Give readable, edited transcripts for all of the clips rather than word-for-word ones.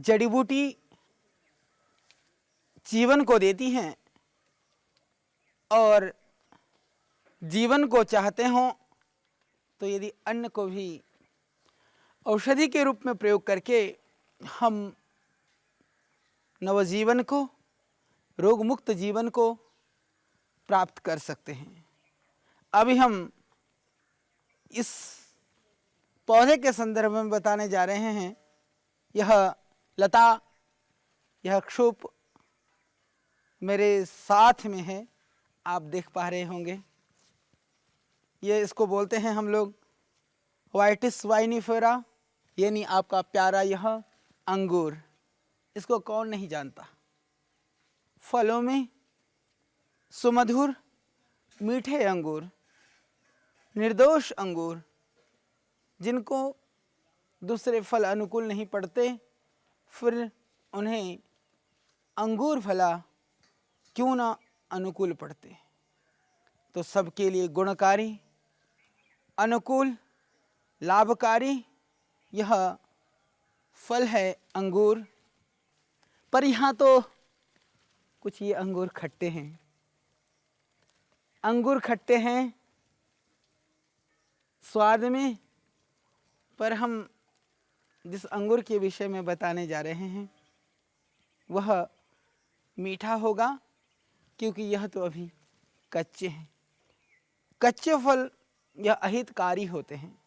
जड़ी बूटी जीवन को देती हैं और जीवन को चाहते हों तो यदि अन्न को भी औषधि के रूप में प्रयोग करके हम नवजीवन को, रोग मुक्त जीवन को प्राप्त कर सकते हैं। अभी हम इस पौधे के संदर्भ में बताने जा रहे हैं। यह लता, यह क्षोभ मेरे साथ में है, आप देख पा रहे होंगे। ये इसको बोलते हैं हम लोग वाइटिस वाइनिफेरा, यानी आपका प्यारा यह अंगूर। इसको कौन नहीं जानता। फलों में सुमधुर मीठे अंगूर, निर्दोष अंगूर, जिनको दूसरे फल अनुकूल नहीं पड़ते, फिर उन्हें अंगूर भला क्यों ना अनुकूल पड़ते। तो सबके लिए गुणकारी, अनुकूल, लाभकारी यह फल है अंगूर। पर यहाँ तो कुछ ये अंगूर खट्टे हैं। अंगूर खट्टे हैं स्वाद में, पर हम जिस अंगूर के विषय में बताने जा रहे हैं वह मीठा होगा, क्योंकि यह तो अभी कच्चे हैं। कच्चे फल यह अहितकारी होते हैं।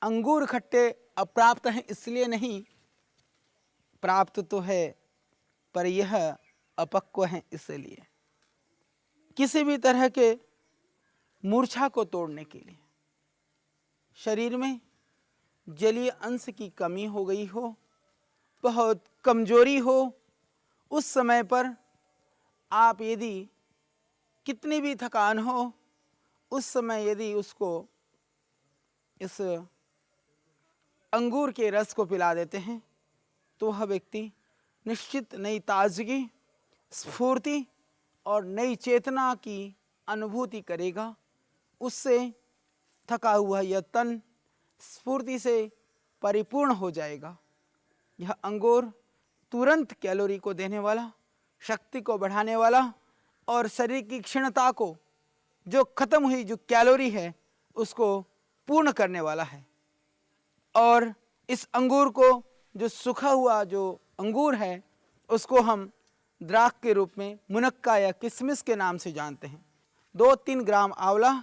अंगूर खट्टे अप्राप्त हैं इसलिए नहीं, प्राप्त तो है पर यह अपक्व हैं इसलिए। किसी भी तरह के मूर्छा को तोड़ने के लिए, शरीर में जलीय अंश की कमी हो गई हो, बहुत कमजोरी हो, उस समय पर आप यदि कितनी भी थकान हो, उस समय यदि उसको इस अंगूर के रस को पिला देते हैं तो वह व्यक्ति निश्चित नई ताजगी, स्फूर्ति और नई चेतना की अनुभूति करेगा। उससे थका हुआ यह तन स्फूर्ति से परिपूर्ण हो जाएगा। यह अंगूर तुरंत कैलोरी को देने वाला, शक्ति को बढ़ाने वाला और शरीर की क्षीणता को, जो खत्म हुई जो कैलोरी है, उसको पूर्ण करने वाला है। और इस अंगूर को, जो सूखा हुआ जो अंगूर है, उसको हम द्राक के रूप में, मुनक्का या किशमिश के नाम से जानते हैं। 2-3 ग्राम आंवला,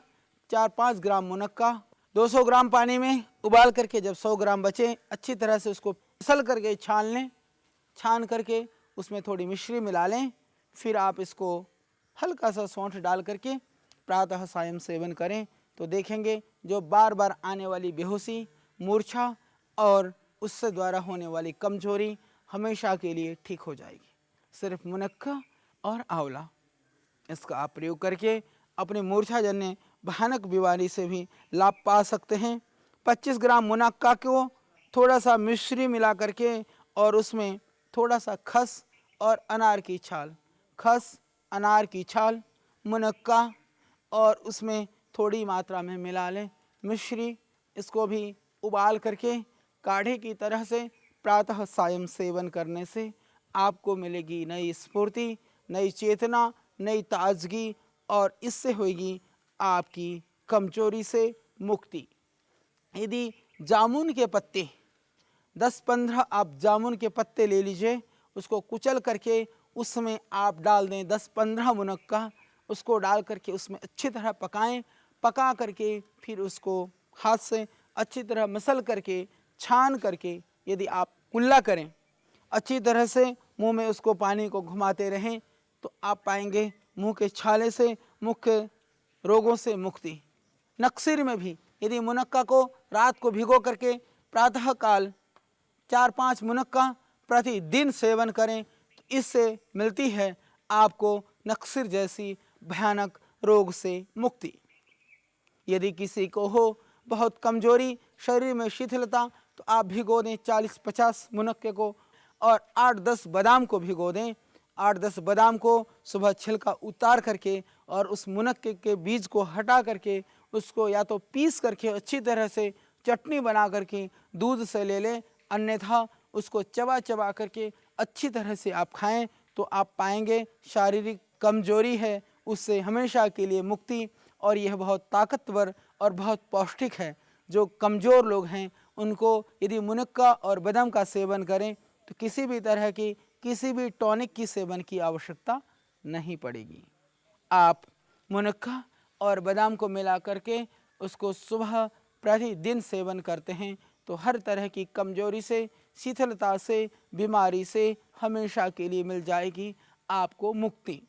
4-5 ग्राम मुनक्का, 200 ग्राम पानी में उबाल करके जब 100 ग्राम बचे, अच्छी तरह से उसको फिसल करके छान लें। छान करके उसमें थोड़ी मिश्री मिला लें। फिर आप इसको हल्का सा सौंठ डाल करके प्रातः सायं सेवन करें तो देखेंगे जो बार बार आने वाली बेहोशी, मूर्छा और उससे द्वारा होने वाली कमजोरी हमेशा के लिए ठीक हो जाएगी। सिर्फ मुनक्का और आंवला, इसका आप प्रयोग करके अपनी मूर्छाजन्य भयानक बीमारी से भी लाभ पा सकते हैं। 25 ग्राम मुनक्का को थोड़ा सा मिश्री मिला करके और उसमें थोड़ा सा खस और अनार की छाल, खस, अनार की छाल, मुनक्का और उसमें थोड़ी मात्रा में मिला लें मिश्री। इसको भी उबाल करके काढ़े की तरह से प्रातः सायं सेवन करने से आपको मिलेगी नई स्फूर्ति, नई चेतना, नई ताजगी और इससे होगी आपकी कमजोरी से मुक्ति। यदि जामुन के पत्ते 10-15 आप जामुन के पत्ते ले लीजिए, उसको कुचल करके उसमें आप डाल दें 10-15 मुनक्का, उसको डाल करके उसमें अच्छी तरह पकाएं। पका करके फिर उसको हाथ से अच्छी तरह मसल करके, छान करके यदि आप कुल्ला करें, अच्छी तरह से मुंह में उसको पानी को घुमाते रहें, तो आप पाएंगे मुंह के छाले से मुख्य रोगों से मुक्ति। नक्सीर में भी यदि मुनक्का को रात को भिगो करके प्रातः काल 4-5 मुनक्का प्रतिदिन सेवन करें तो इससे मिलती है आपको नक्सीर जैसी भयानक रोग से मुक्ति। यदि किसी को हो बहुत कमजोरी, शरीर में शिथिलता, तो आप भिगो दें 40-50 मुनक्के को और 8-10 बादाम को भिगो दें। 8-10 बादाम को सुबह छिलका उतार करके और उस मुनक्के के बीज को हटा करके उसको या तो पीस करके अच्छी तरह से चटनी बना करके दूध से ले लें, अन्यथा उसको चबा चबा करके अच्छी तरह से आप खाएं तो आप पाएंगे शारीरिक कमजोरी है उससे हमेशा के लिए मुक्ति। और यह बहुत ताकतवर और बहुत पौष्टिक है। जो कमज़ोर लोग हैं उनको यदि मुनक्का और बादाम का सेवन करें तो किसी भी तरह की किसी भी टॉनिक की सेवन की आवश्यकता नहीं पड़ेगी। आप मुनक्का और बादाम को मिला करके उसको सुबह प्रतिदिन सेवन करते हैं तो हर तरह की कमजोरी से, शिथिलता से, बीमारी से हमेशा के लिए मिल जाएगी आपको मुक्ति।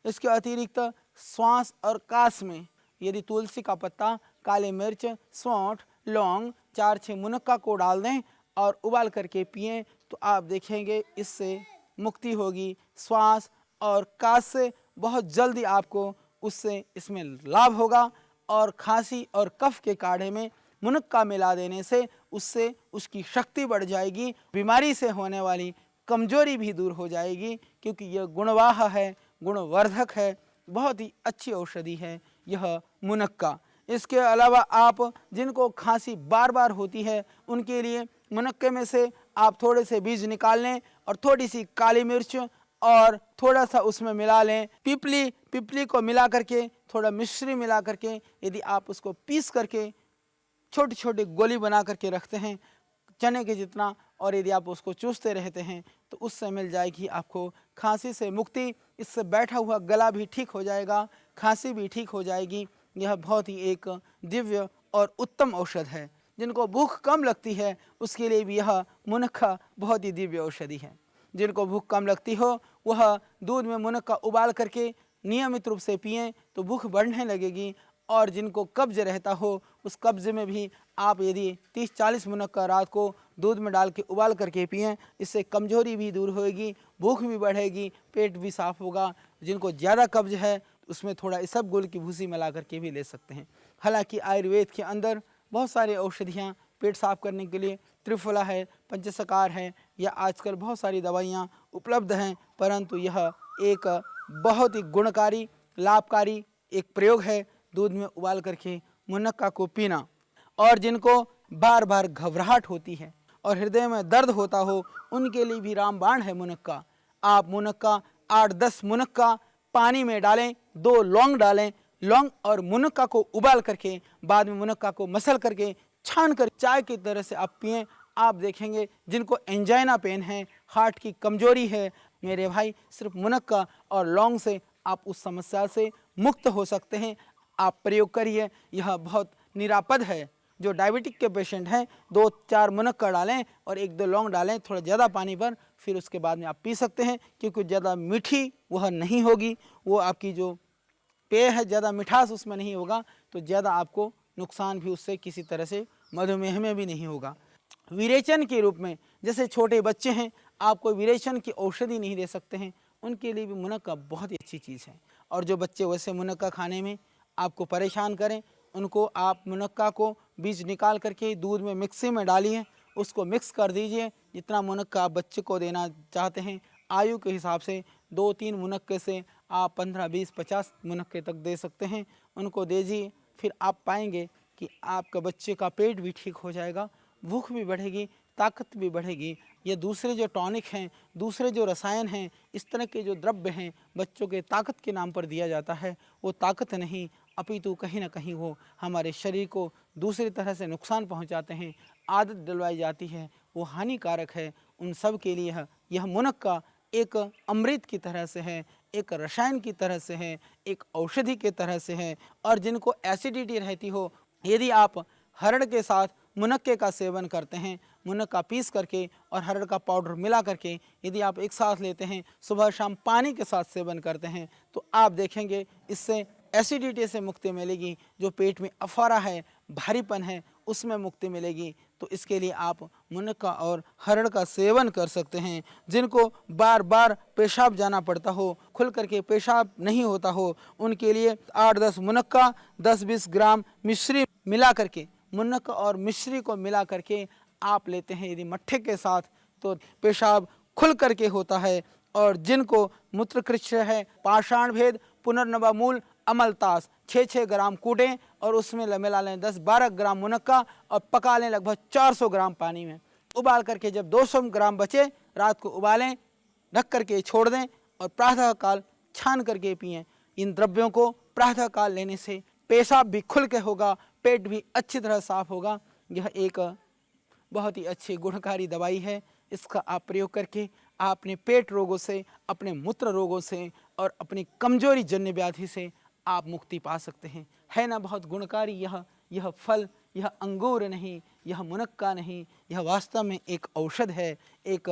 इसके अतिरिक्त श्वास और कास में यदि तुलसी का पत्ता, काली मिर्च, सौंठ, लौंग, 4-6 मुनक्का को डाल दें और उबाल करके पिएं तो आप देखेंगे इससे मुक्ति होगी। श्वास और कास से बहुत जल्दी आपको उससे इसमें लाभ होगा। और खांसी और कफ के काढ़े में मुनक्का मिला देने से उससे उसकी शक्ति बढ़ जाएगी, बीमारी से होने वाली कमजोरी भी दूर हो जाएगी, क्योंकि यह गुणवाह है, गुणवर्धक है, बहुत ही अच्छी औषधि है यह मुनक्का। इसके अलावा आप जिनको खांसी बार बार होती है उनके लिए मुनक्के में से आप थोड़े से बीज निकाल लें और थोड़ी सी काली मिर्च और थोड़ा सा उसमें मिला लें पिपली को मिला करके, थोड़ा मिश्री मिला करके यदि आप उसको पीस करके छोटी छोटी गोली बना करके रखते हैं चने के जितना, और यदि आप उसको चूसते रहते हैं तो उससे मिल जाएगी आपको खांसी से मुक्ति। इससे बैठा हुआ गला भी ठीक हो जाएगा, खांसी भी ठीक हो जाएगी। यह बहुत ही एक दिव्य और उत्तम औषध है। जिनको भूख कम लगती है उसके लिए भी यह मुनक्का बहुत ही दिव्य औषधि है। जिनको भूख कम लगती हो वह दूध में मुनक्का उबाल करके नियमित रूप से पिएं तो भूख बढ़ने लगेगी। और जिनको कब्ज रहता हो उस कब्ज में भी आप यदि 30-40 मुनक्का रात को दूध में डाल के उबाल करके पिएं, इससे कमजोरी भी दूर होएगी, भूख भी बढ़ेगी, पेट भी साफ होगा। जिनको ज़्यादा कब्ज है उसमें थोड़ा इसबगोल की भूसी मिला करके भी ले सकते हैं। हालांकि आयुर्वेद के अंदर बहुत सारी औषधियाँ पेट साफ करने के लिए, त्रिफला है, पंचसकार है, या आजकल बहुत सारी दवाइयाँ उपलब्ध हैं, परंतु यह एक बहुत ही गुणकारी, लाभकारी एक प्रयोग है दूध में उबाल करके मुनक्का को पीना। और जिनको बार बार घबराहट होती है और हृदय में दर्द होता हो उनके लिए भी रामबाण है मुनक्का। आप मुनक्का 8-10 मुनक्का पानी में डालें, 2 लौंग डालें, लौंग और मुनक्का को उबाल करके बाद में मुनक्का को मसल करके छान कर चाय की तरह से आप पिएं। आप देखेंगे जिनको एंजाइना पेन है, हार्ट की कमजोरी है, मेरे भाई सिर्फ मुनक्का और लौंग से आप उस समस्या से मुक्त हो सकते हैं। आप प्रयोग करिए, यह बहुत निरापद है। जो डायबिटिक के पेशेंट हैं 2-4 मुनक्का डालें और 1-2 लौंग डालें थोड़ा ज़्यादा पानी पर, फिर उसके बाद में आप पी सकते हैं, क्योंकि ज़्यादा मीठी वह नहीं होगी, वो आपकी जो पेय है ज़्यादा मिठास उसमें नहीं होगा, तो ज़्यादा आपको नुकसान भी उससे किसी तरह से मधुमेह में भी नहीं होगा। विरेचन के रूप में जैसे छोटे बच्चे हैं, आप कोई विरेचन की औषधि नहीं दे सकते हैं, उनके लिए भी मुनक्का बहुत ही अच्छी चीज़ है। और जो बच्चे वैसे मुनक्का खाने में आपको परेशान करें, उनको आप मुनक्का को बीज निकाल करके दूध में मिक्सी में डालिए, उसको मिक्स कर दीजिए। जितना मुनक्का आप बच्चे को देना चाहते हैं आयु के हिसाब से 2-3 मुनक्के से आप 15, 20, 50 मुनक्के तक दे सकते हैं, उनको दीजिए। फिर आप पाएंगे कि आपका बच्चे का पेट भी ठीक हो जाएगा, भूख भी बढ़ेगी, ताकत भी बढ़ेगी। ये दूसरे जो टॉनिक हैं, दूसरे जो रसायन हैं, इस तरह के जो द्रव्य हैं बच्चों के ताकत के नाम पर दिया जाता है, वो ताकत नहीं अपितु कहीं ना कहीं वो हमारे शरीर को दूसरी तरह से नुकसान पहुंचाते हैं। आदत डलवाई जाती है, वो हानिकारक है। उन सब के लिए यह मुनक्का एक अमृत की तरह से है, एक रसायन की तरह से है, एक औषधि के तरह से है। और जिनको एसिडिटी रहती हो, यदि आप हरड़ के साथ मुनक्के का सेवन करते हैं, मुनक्का पीस करके और हरड़ का पाउडर मिला करके यदि आप एक साथ लेते हैं, सुबह शाम पानी के साथ सेवन करते हैं, तो आप देखेंगे इससे एसिडिटी से मुक्ति मिलेगी। जो पेट में अफारा है, भारीपन है, उसमें मुक्ति मिलेगी। तो इसके लिए आप मुनक्का और हरड़ का सेवन कर सकते हैं। जिनको बार बार पेशाब जाना पड़ता हो, खुल करके पेशाब नहीं होता हो, उनके लिए 8-10 मुनक्का 10-20 ग्राम मिश्री मिला करके, मुनक्का और मिश्री को मिला करके आप लेते हैं यदि मट्ठे के साथ, तो पेशाब खुल करके होता है। और जिनको मूत्रकृच्छ है, पाषाण भेद, पुनर्नवा मूल, अमलतास 6-6 ग्राम कूटें और उसमें मिला लें 10-12 ग्राम मुनक्का और पका लें लगभग 400 ग्राम पानी में। उबाल करके जब 200 ग्राम बचे रात को उबालें, रख करके छोड़ दें और प्रातःकाल छान करके पिएं। इन द्रव्यों को प्रातःकाल लेने से पेशाब भी खुल के होगा, पेट भी अच्छी तरह साफ होगा। यह एक बहुत ही अच्छी गुणकारी दवाई है। इसका आप प्रयोग करके आप अपने पेट रोगों से, अपने मूत्र रोगों से और अपनी कमजोरी जन्य व्याधि से आप मुक्ति पा सकते हैं। है ना बहुत गुणकारी यह फल, यह अंगूर नहीं, यह मुनक्का नहीं, यह वास्तव में एक औषध है, एक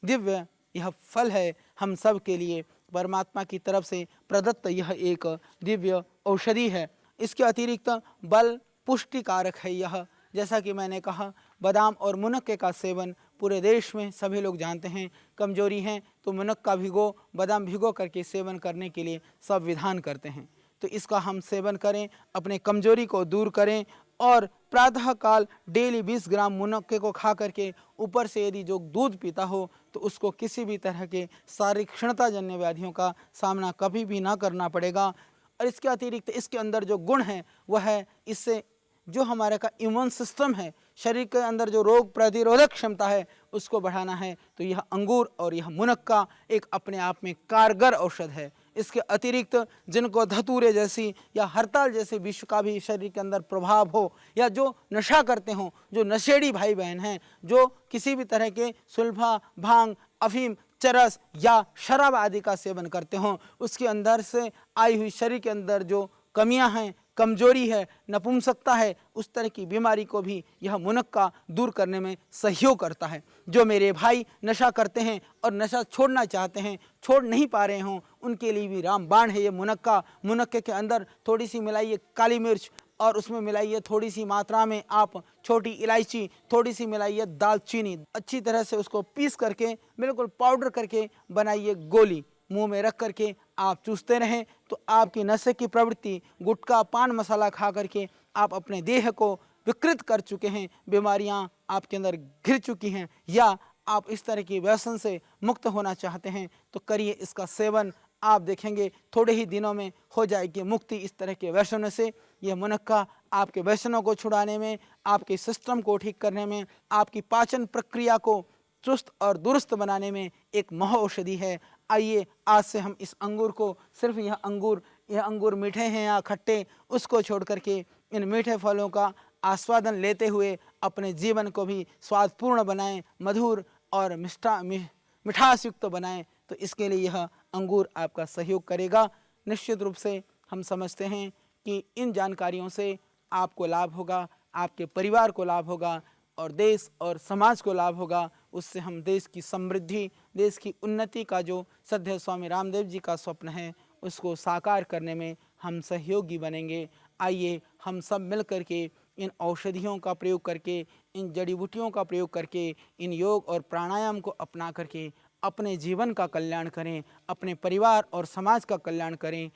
दिव्य यह फल है। हम सब के लिए परमात्मा की तरफ से प्रदत्त यह एक दिव्य औषधि है। इसके अतिरिक्त बल पुष्टिकारक है यह। जैसा कि मैंने कहा, बादाम और मुनक्के का सेवन पूरे देश में सभी लोग जानते हैं। कमजोरी है तो मुनक्का भिगो, बादाम भिगो करके सेवन करने के लिए सब विधान करते हैं। तो इसका हम सेवन करें, अपने कमजोरी को दूर करें और प्रातःकाल डेली 20 ग्राम मुनक्के को खा करके ऊपर से यदि जो दूध पीता हो तो उसको किसी भी तरह के शारीरिक क्षीणताजन्य व्याधियों का सामना कभी भी ना करना पड़ेगा। और इसके अतिरिक्त इसके अंदर जो गुण है वह है, इससे जो हमारे का इम्यून सिस्टम है, शरीर के अंदर जो रोग प्रतिरोधक क्षमता है उसको बढ़ाना है। तो यह अंगूर और यह मुनक्का एक अपने आप में कारगर औषध है। इसके अतिरिक्त जिनको धतूरे जैसी या हड़ताल जैसे विष का भी शरीर के अंदर प्रभाव हो, या जो नशा करते हों, जो नशेड़ी भाई बहन हैं, जो किसी भी तरह के सुल्फा, भांग, अफीम, चरस या शराब आदि का सेवन करते हों, उसके अंदर से आई हुई शरीर के अंदर जो कमियां हैं, कमजोरी है, नपुंसकता है, उस तरह की बीमारी को भी यह मुनक्का दूर करने में सहयोग करता है। जो मेरे भाई नशा करते हैं और नशा छोड़ना चाहते हैं, छोड़ नहीं पा रहे हों, उनके लिए भी रामबाण है ये मुनक्का। मुनक्के के अंदर थोड़ी सी मिलाइए काली मिर्च और उसमें मिलाइए थोड़ी सी मात्रा में आप छोटी इलायची, थोड़ी सी मिलाइए दालचीनी, अच्छी तरह से उसको पीस करके बिल्कुल पाउडर करके बनाइए गोली, मुंह में रख करके आप चूसते रहें तो आपकी नशे की प्रवृत्ति, गुटखा पान मसाला खा करके आप अपने देह को विकृत कर चुके हैं, बीमारियां आपके अंदर घिर चुकी हैं, या आप इस तरह की व्यसन से मुक्त होना चाहते हैं तो करिए इसका सेवन। आप देखेंगे थोड़े ही दिनों में हो जाएगी मुक्ति इस तरह के व्यसनों से। यह मुनक्का आपके व्यसनों को छुड़ाने में, आपके सिस्टम को ठीक करने में, आपकी पाचन प्रक्रिया को चुस्त और दुरुस्त बनाने में एक महौषधि है। आइए आज से हम इस अंगूर को, सिर्फ यह अंगूर मीठे हैं या खट्टे, उसको छोड़ करके इन मीठे फलों का आस्वादन लेते हुए अपने जीवन को भी स्वादपूर्ण बनाएं, मधुर और मिठास युक्त बनाएं। तो इसके लिए यह अंगूर आपका सहयोग करेगा। निश्चित रूप से हम समझते हैं कि इन जानकारियों से आपको लाभ होगा, आपके परिवार को लाभ होगा और देश और समाज को लाभ होगा। उससे हम देश की समृद्धि, देश की उन्नति का जो सद्य स्वामी रामदेव जी का स्वप्न है उसको साकार करने में हम सहयोगी बनेंगे। आइए हम सब मिल करके इन औषधियों का प्रयोग करके, इन जड़ी बूटियों का प्रयोग करके, इन योग और प्राणायाम को अपना करके अपने जीवन का कल्याण करें, अपने परिवार और समाज का कल्याण करें।